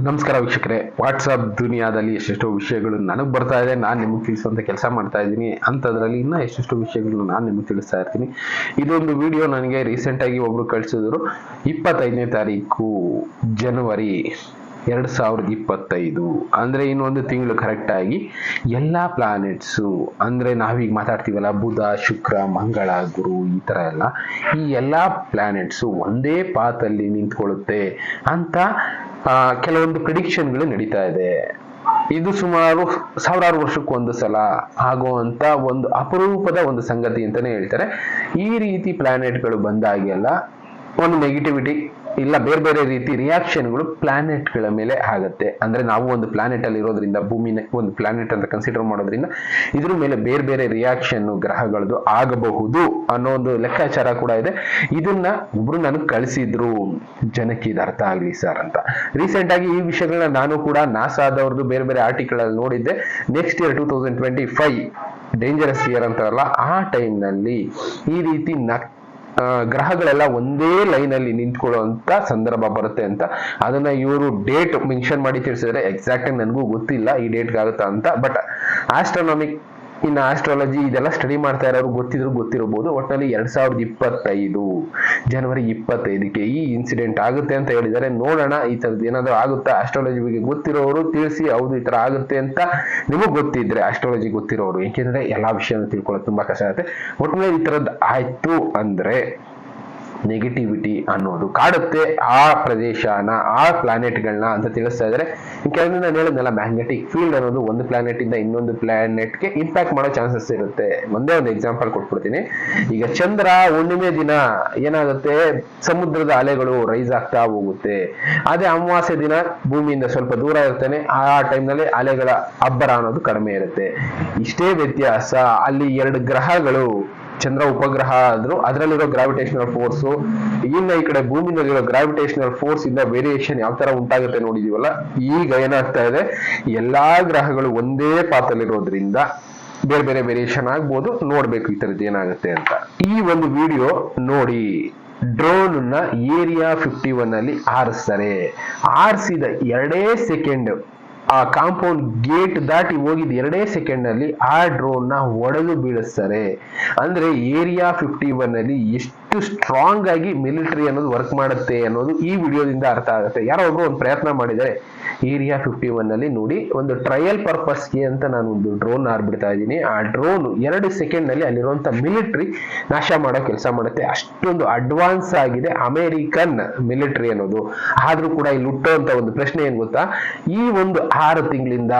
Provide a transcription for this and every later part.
ನಮಸ್ಕಾರ ವೀಕ್ಷಕರೇ, ವಾಟ್ಸಪ್ ದುನಿಯಾದಲ್ಲಿ ಎಷ್ಟೆಷ್ಟೋ ವಿಷಯಗಳು ನನಗೆ ಬರ್ತಾ ಇದೆ, ನಾನು ನಿಮಗೆ ತಿಳಿಸುವಂತ ಕೆಲಸ ಮಾಡ್ತಾ ಇದ್ದೀನಿ. ಅಂಥದ್ರಲ್ಲಿ ಇನ್ನೂ ಎಷ್ಟೆಷ್ಟೋ ವಿಷಯಗಳು ನಾನು ನಿಮಗೆ ತಿಳಿಸ್ತಾ ಇರ್ತೀನಿ. ಇದೊಂದು ವಿಡಿಯೋ ನನಗೆ ರೀಸೆಂಟ್ ಆಗಿ ಒಬ್ರು ಕಳಿಸಿದ್ರು. 25ನೇ ತಾರೀಕು ಜನವರಿ 2025 ಅಂದ್ರೆ ಇನ್ನೊಂದು ತಿಂಗಳು ಕರೆಕ್ಟ್ ಆಗಿ ಎಲ್ಲಾ ಪ್ಲಾನೆಟ್ಸು, ಅಂದ್ರೆ ನಾವೀಗ ಮಾತಾಡ್ತೀವಲ್ಲ ಬುಧ, ಶುಕ್ರ, ಮಂಗಳ, ಗುರು, ಈ ತರ ಎಲ್ಲ ಈ ಎಲ್ಲಾ ಪ್ಲಾನೆಟ್ಸು ಒಂದೇ ಪಾತ್ ಅಲ್ಲಿ ನಿಂತ್ಕೊಳ್ಳುತ್ತೆ ಅಂತ ಕೆಲವೊಂದು ಪ್ರಿಡಿಕ್ಷನ್ಗಳು ನಡೀತಾ ಇದೆ. ಇದು ಸುಮಾರು ಸಾವಿರಾರು ವರ್ಷಕ್ಕೆ ಒಂದು ಸಲ ಆಗುವಂತ ಒಂದು ಅಪರೂಪದ ಒಂದು ಸಂಗತಿ ಅಂತಾನೆ ಹೇಳ್ತಾರೆ. ಈ ರೀತಿ ಪ್ಲಾನೆಟ್ಗಳು ಬಂದಾಗೆಲ್ಲ ಒಂದು ನೆಗೆಟಿವಿಟಿ ಇಲ್ಲ ಬೇರೆ ಬೇರೆ ರೀತಿ ರಿಯಾಕ್ಷನ್ಗಳು ಪ್ಲಾನೆಟ್ಗಳ ಮೇಲೆ ಆಗುತ್ತೆ. ಅಂದ್ರೆ ನಾವು ಒಂದು ಪ್ಲಾನೆಟ್ ಅಲ್ಲಿ ಇರೋದ್ರಿಂದ, ಭೂಮಿನ ಒಂದು ಪ್ಲಾನೆಟ್ ಅಂತ ಕನ್ಸಿಡರ್ ಮಾಡೋದ್ರಿಂದ ಇದ್ರ ಮೇಲೆ ಬೇರೆ ಬೇರೆ ರಿಯಾಕ್ಷನ್ ಗ್ರಹಗಳದ್ದು ಆಗಬಹುದು ಅನ್ನೋ ಒಂದು ಲೆಕ್ಕಾಚಾರ ಕೂಡ ಇದೆ. ಇದನ್ನ ಒಬ್ರು ನನಗೆ ಕಳಿಸಿದ್ರು, ಜನಕ್ಕೆ ಇದು ಅರ್ಥ ಆಗ್ಲಿ ಸರ್ ಅಂತ. ರೀಸೆಂಟ್ ಆಗಿ ಈ ವಿಷಯಗಳನ್ನ ನಾನು ಕೂಡ ನಾಸಾದವ್ರದ್ದು ಬೇರೆ ಬೇರೆ ಆರ್ಟಿಕಲ್ ಅಲ್ಲಿ ನೋಡಿದ್ದೆ. ನೆಕ್ಸ್ಟ್ ಇಯರ್ 2025 ಡೇಂಜರಸ್ ಇಯರ್ ಅಂತಾರಲ್ಲ, ಆ ಟೈಮ್ ನಲ್ಲಿ ಈ ರೀತಿ ಗ್ರಹಗಳೆಲ್ಲ ಒಂದೇ ಲೈನ್ ಅಲ್ಲಿ ನಿಂತ್ಕೊಳ್ಳುವಂತ ಸಂದರ್ಭ ಬರುತ್ತೆ ಅಂತ ಅದನ್ನ ಇವರು ಡೇಟ್ ಮೆನ್ಷನ್ ಮಾಡಿ ತಿಳಿಸಿದ್ರೆ. ಎಕ್ಸಾಕ್ಟ್ ಆಗಿ ನನಗೂ ಗೊತ್ತಿಲ್ಲ ಈ ಡೇಟ್ಗೆ ಆಗುತ್ತಾ ಅಂತ. ಬಟ್ ಆಸ್ಟ್ರೋನಾಮಿಕ್ ಇನ್ನು ಆಸ್ಟ್ರಾಲಜಿ ಇದೆಲ್ಲ ಸ್ಟಡಿ ಮಾಡ್ತಾ ಇರೋರು ಗೊತ್ತಿರಬಹುದು. ಒಟ್ಟಿನಲ್ಲಿ 2025 ಜನವರಿ 25ಕ್ಕೆ ಈ ಇನ್ಸಿಡೆಂಟ್ ಆಗುತ್ತೆ ಅಂತ ಹೇಳಿದ್ದಾರೆ. ನೋಡೋಣ ಈ ತರದ್ದು ಏನಾದ್ರು ಆಗುತ್ತಾ. ಆಸ್ಟ್ರಾಲಜಿ ಬಗ್ಗೆ ಗೊತ್ತಿರೋರು ತಿಳಿಸಿ, ಹೌದು ಈ ತರ ಆಗುತ್ತೆ ಅಂತ ನಿಮಗ್ ಗೊತ್ತಿದ್ರೆ, ಆಸ್ಟ್ರಾಲಜಿ ಗೊತ್ತಿರೋರು, ಏಕೆಂದ್ರೆ ಎಲ್ಲಾ ವಿಷಯನ ತಿಳ್ಕೊಳ್ಳೋದು ತುಂಬಾ ಕಷ್ಟ ಆಗುತ್ತೆ. ಒಟ್ಟಿನಲ್ಲಿ ಈ ತರದ್ದು ಆಯ್ತು ಅಂದ್ರೆ ನೆಗೆಟಿವಿಟಿ ಅನ್ನೋದು ಕಾಡುತ್ತೆ ಆ ಪ್ರದೇಶನ, ಆ ಪ್ಲಾನೆಟ್ಗಳನ್ನ ಅಂತ ತಿಳಿಸ್ತಾ ಇದ್ದಾರೆ. ಕೆಲವೊಂದು ನಾನು ಹೇಳಿದ್ನಲ್ಲ, ಮ್ಯಾಗ್ನೆಟಿಕ್ ಫೀಲ್ಡ್ ಅನ್ನೋದು ಒಂದು ಪ್ಲಾನೆಟ್ ಇಂದ ಇನ್ನೊಂದು ಪ್ಲಾನೆಟ್ಗೆ ಇಂಪ್ಯಾಕ್ಟ್ ಮಾಡೋ ಚಾನ್ಸಸ್ ಇರುತ್ತೆ. ಒಂದೇ ಒಂದು ಎಕ್ಸಾಂಪಲ್ ಕೊಟ್ಬಿಡ್ತೀನಿ. ಈಗ ಚಂದ್ರ ಹುಣ್ಣಿಮೆ ದಿನ ಏನಾಗುತ್ತೆ, ಸಮುದ್ರದ ಅಲೆಗಳು ರೈಸ್ ಆಗ್ತಾ ಹೋಗುತ್ತೆ. ಅದೇ ಅಮಾವಾಸ್ಯೆ ದಿನ ಭೂಮಿಯಿಂದ ಸ್ವಲ್ಪ ದೂರ ಇರ್ತಾನೆ, ಆ ಟೈಮ್ ನಲ್ಲಿ ಅಲೆಗಳ ಅಬ್ಬರ ಅನ್ನೋದು ಕಡಿಮೆ ಇರುತ್ತೆ. ಇಷ್ಟೇ ವ್ಯತ್ಯಾಸ. ಅಲ್ಲಿ ಎರಡು ಗ್ರಹಗಳು, ಚಂದ್ರ ಉಪಗ್ರಹ ಆದ್ರೂ ಅದರಲ್ಲಿರೋ ಗ್ರಾವಿಟೇಷನಲ್ ಫೋರ್ಸ್, ಇನ್ನು ಈ ಕಡೆ ಭೂಮಿನಲ್ಲಿರೋ ಗ್ರಾವಿಟೇಷನಲ್ ಫೋರ್ಸ್ ಇಂದ ವೇರಿಯೇಷನ್ ಯಾವ ತರ ಉಂಟಾಗುತ್ತೆ ನೋಡಿದೀವಲ್ಲ. ಈಗ ಏನಾಗ್ತಾ ಇದೆ, ಎಲ್ಲಾ ಗ್ರಹಗಳು ಒಂದೇ ಪಾತಲ್ಲಿರೋದ್ರಿಂದ ಬೇರೆ ಬೇರೆ ವೇರಿಯೇಷನ್ ಆಗ್ಬೋದು. ನೋಡ್ಬೇಕು ಈ ತರದ್ದು ಏನಾಗುತ್ತೆ ಅಂತ. ಈ ಒಂದು ವಿಡಿಯೋ ನೋಡಿ. ಡ್ರೋನ್ ನ ಏರಿಯಾ 51 ಅಲ್ಲಿ ಆರಿಸ್ತಾರೆ. ಆರಿಸಿದ 2 ಸೆಕೆಂಡ್ ಆ ಕಾಂಪೌಂಡ್ ಗೇಟ್ ದಾಟಿ ಹೋಗಿದ್ 2 ಸೆಕೆಂಡ್ ನಲ್ಲಿ ಆ ಡ್ರೋನ್ ನ ಒಡೆದು ಬೀಳಿಸ್ತಾರೆ. ಅಂದ್ರೆ ಏರಿಯಾ 51 ಅಲ್ಲಿ ಎಷ್ಟು ಸ್ಟ್ರಾಂಗ್ ಆಗಿ ಮಿಲಿಟರಿ ಅನ್ನೋದು ವರ್ಕ್ ಮಾಡುತ್ತೆ ಅನ್ನೋದು ಈ ವಿಡಿಯೋದಿಂದ ಅರ್ಥ ಆಗುತ್ತೆ. ಯಾರೋ ಒಬ್ರು ಒಂದು ಪ್ರಯತ್ನ ಮಾಡಿದ್ದಾರೆ ಏರಿಯಾ 51 ಅಲ್ಲಿ. ನೋಡಿ, ಒಂದು ಟ್ರಯಲ್ ಪರ್ಪಸ್ಗೆ ಅಂತ ನಾನು ಒಂದು ಡ್ರೋನ್ ಆರ್ಬಿಡ್ತಾ ಇದ್ದೀನಿ. ಆ ಡ್ರೋನ್ 2 ಸೆಕೆಂಡ್ ನಲ್ಲಿ ಅಲ್ಲಿರುವಂತ ಮಿಲಿಟರಿ ನಾಶ ಮಾಡೋ ಕೆಲಸ ಮಾಡುತ್ತೆ. ಅಷ್ಟೊಂದು ಅಡ್ವಾನ್ಸ್ ಆಗಿದೆ ಅಮೆರಿಕನ್ ಮಿಲಿಟರಿ ಅನ್ನೋದು. ಆದ್ರೂ ಕೂಡ ಇಲ್ಲಿ ಹುಟ್ಟುವಂತ ಒಂದು ಪ್ರಶ್ನೆ ಏನ್ ಗೊತ್ತಾ, ಈ ಒಂದು 6 ತಿಂಗಳಿಂದ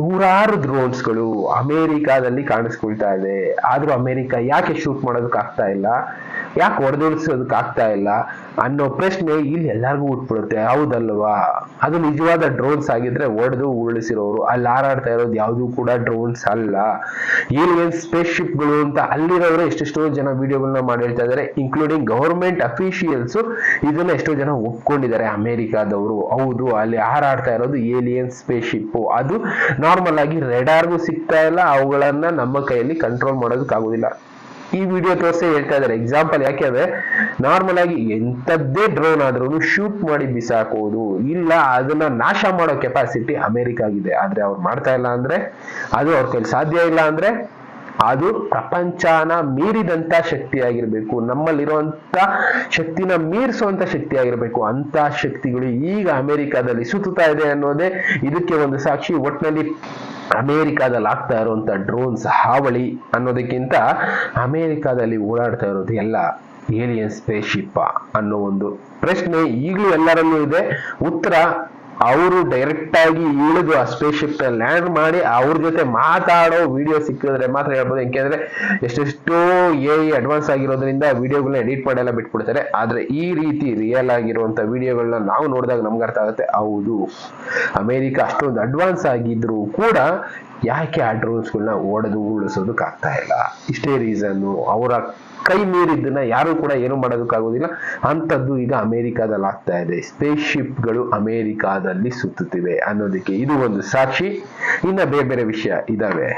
ನೂರಾರು ಡ್ರೋನ್ಸ್ಗಳು ಅಮೆರಿಕಾದಲ್ಲಿ ಕಾಣಿಸ್ಕೊಳ್ತಾ ಇದೆ. ಆದ್ರೂ ಅಮೆರಿಕ ಯಾಕೆ ಶೂಟ್ ಮಾಡೋದಕ್ಕೆ ಆಗ್ತಾ ಇಲ್ಲ, ಯಾಕೆ ಹೊಡೆದೋಡಿಸೋದಕ್ಕೆ ಆಗ್ತಾ ಇಲ್ಲ ಅನ್ನೋ ಪ್ರಶ್ನೆ ಇಲ್ಲಿ ಎಲ್ಲರಿಗೂ ಹುಟ್ಬಿಡುತ್ತೆ. ಹೌದಲ್ವಾ? ಅದು ನಿಜವಾದ ಡ್ರೋನ್ಸ್ ಆಗಿದ್ರೆ ಹೊಡೆದು ಉರುಳಿಸಿರೋರು. ಅಲ್ಲಿ ಹಾರಾಡ್ತಾ ಇರೋದು ಯಾವುದು ಕೂಡ ಡ್ರೋನ್ಸ್ ಅಲ್ಲ, ಏಲಿಯನ್ ಸ್ಪೇಸ್ ಶಿಪ್ ಗಳು ಅಂತ ಅಲ್ಲಿರೋರು ಎಷ್ಟೆಷ್ಟೋ ಜನ ವಿಡಿಯೋಗಳನ್ನ ಮಾಡಿ ಹೇಳ್ತಾ ಇದಾರೆ, ಇನ್ಕ್ಲೂಡಿಂಗ್ ಗವರ್ಮೆಂಟ್ ಅಫಿಷಿಯಲ್ಸ್ ಇದನ್ನ ಎಷ್ಟೋ ಜನ ಒಪ್ಕೊಂಡಿದ್ದಾರೆ ಅಮೆರಿಕಾದವರು. ಹೌದು, ಅಲ್ಲಿ ಹಾರಾಡ್ತಾ ಇರೋದು ಏಲಿಯನ್ ಸ್ಪೇಸ್ ಶಿಪ್. ಅದು ನಾರ್ಮಲ್ ಆಗಿ ರೆಡಾರ್ಗೂ ಸಿಗ್ತಾ ಇಲ್ಲ, ಅವುಗಳನ್ನ ನಮ್ಮ ಕೈಯಲ್ಲಿ ಕಂಟ್ರೋಲ್ ಮಾಡೋದಕ್ಕಾಗೋದಿಲ್ಲ. ಈ ವಿಡಿಯೋ ತೋರಿಸಿ ಹೇಳ್ತಾ ಇದ್ದಾರೆ. ಎಕ್ಸಾಂಪಲ್ ಯಾಕೆ ಅಂದ್ರೆ, ನಾರ್ಮಲ್ ಆಗಿ ಎಂತದ್ದೇ ಡ್ರೋನ್ ಆದ್ರೂ ಶೂಟ್ ಮಾಡಿ ಬಿಸಾಕೋದು ಇಲ್ಲ, ಅದನ್ನ ನಾಶ ಮಾಡೋ ಕೆಪಾಸಿಟಿ ಅಮೆರಿಕಾಗಿದೆ. ಆದ್ರೆ ಅವ್ರು ಮಾಡ್ತಾ ಇಲ್ಲ ಅಂದ್ರೆ, ಅದು ಅವ್ರ ಕೈಲಿ ಸಾಧ್ಯ ಇಲ್ಲ ಅಂದ್ರೆ, ಅದು ಪ್ರಪಂಚನ ಮೀರಿದಂತ ಶಕ್ತಿ ಆಗಿರ್ಬೇಕು, ನಮ್ಮಲ್ಲಿರುವಂತ ಶಕ್ತಿನ ಮೀರಿಸುವಂತ ಶಕ್ತಿ ಆಗಿರ್ಬೇಕು. ಅಂತ ಶಕ್ತಿಗಳು ಈಗ ಅಮೆರಿಕಾದಲ್ಲಿ ಸುತ್ತಾ ಇದೆ ಅನ್ನೋದೇ ಇದಕ್ಕೆ ಒಂದು ಸಾಕ್ಷಿ. ಒಟ್ಟಿನಲ್ಲಿ ಅಮೆರಿಕಾದಲ್ಲಿ ಆಗ್ತಾ ಇರುವಂತ ಡ್ರೋನ್ಸ್ ಹಾವಳಿ ಅನ್ನೋದಕ್ಕಿಂತ ಅಮೆರಿಕಾದಲ್ಲಿ ಓಡಾಡ್ತಾ ಇರೋದು ಎಲ್ಲ ಏಲಿಯನ್ ಸ್ಪೇಸ್ ಶಿಪ್ ಅನ್ನೋ ಒಂದು ಪ್ರಶ್ನೆ ಈಗಲೂ ಎಲ್ಲರಲ್ಲೂ ಇದೆ. ಉತ್ತರ ಅವರು ಡೈರೆಕ್ಟ್ ಆಗಿ ಇಳಿದು ಆ ಸ್ಪೇಸ್ ಶಿಪ್ ಲ್ಯಾಂಡ್ ಮಾಡಿ ಅವ್ರ ಜೊತೆ ಮಾತಾಡೋ ವಿಡಿಯೋ ಸಿಕ್ಕಿದ್ರೆ ಮಾತ್ರ ಹೇಳ್ಬೋದು. ಯಾಕೆಂದ್ರೆ ಎಷ್ಟೆಷ್ಟೋ ಅಡ್ವಾನ್ಸ್ ಆಗಿರೋದ್ರಿಂದ ವಿಡಿಯೋಗಳನ್ನ ಎಡಿಟ್ ಮಾಡೆಲ್ಲ ಬಿಟ್ಬಿಡ್ತಾರೆ. ಆದ್ರೆ ಈ ರೀತಿ ರಿಯಲ್ ಆಗಿರುವಂತ ವಿಡಿಯೋಗಳನ್ನ ನಾವು ನೋಡಿದಾಗ ನಮ್ಗೆ ಅರ್ಥ ಆಗುತ್ತೆ, ಹೌದು ಅಮೆರಿಕ ಅಷ್ಟೊಂದು ಅಡ್ವಾನ್ಸ್ ಆಗಿದ್ರು ಕೂಡ ಯಾಕೆ ಆ ಡ್ರೋನ್ಸ್ಗಳನ್ನ ಓಡೋದು ಉರುಳಿಸೋದಕ್ಕೆ ಆಗ್ತಾ ಇಲ್ಲ. ಇಷ್ಟೇ ರೀಸನ್ನು. ಅವರ ಕೈ ಮೀರಿದ್ದನ್ನ ಯಾರು ಕೂಡ ಏನು ಮಾಡೋದಕ್ಕಾಗೋದಿಲ್ಲ. ಅಂತದ್ದು ಈಗ ಅಮೆರಿಕಾದಲ್ಲಿ ಆಗ್ತಾ ಇದೆ. ಸ್ಪೇಸ್ ಶಿಪ್ಗಳು ಅಮೆರಿಕಾದಲ್ಲಿ ಸುತ್ತುತ್ತಿವೆ ಅನ್ನೋದಕ್ಕೆ ಇದು ಒಂದು ಸಾಕ್ಷಿ. ಇನ್ನ ಬೇರೆ ಬೇರೆ ವಿಷಯ ಇದಾವೆ.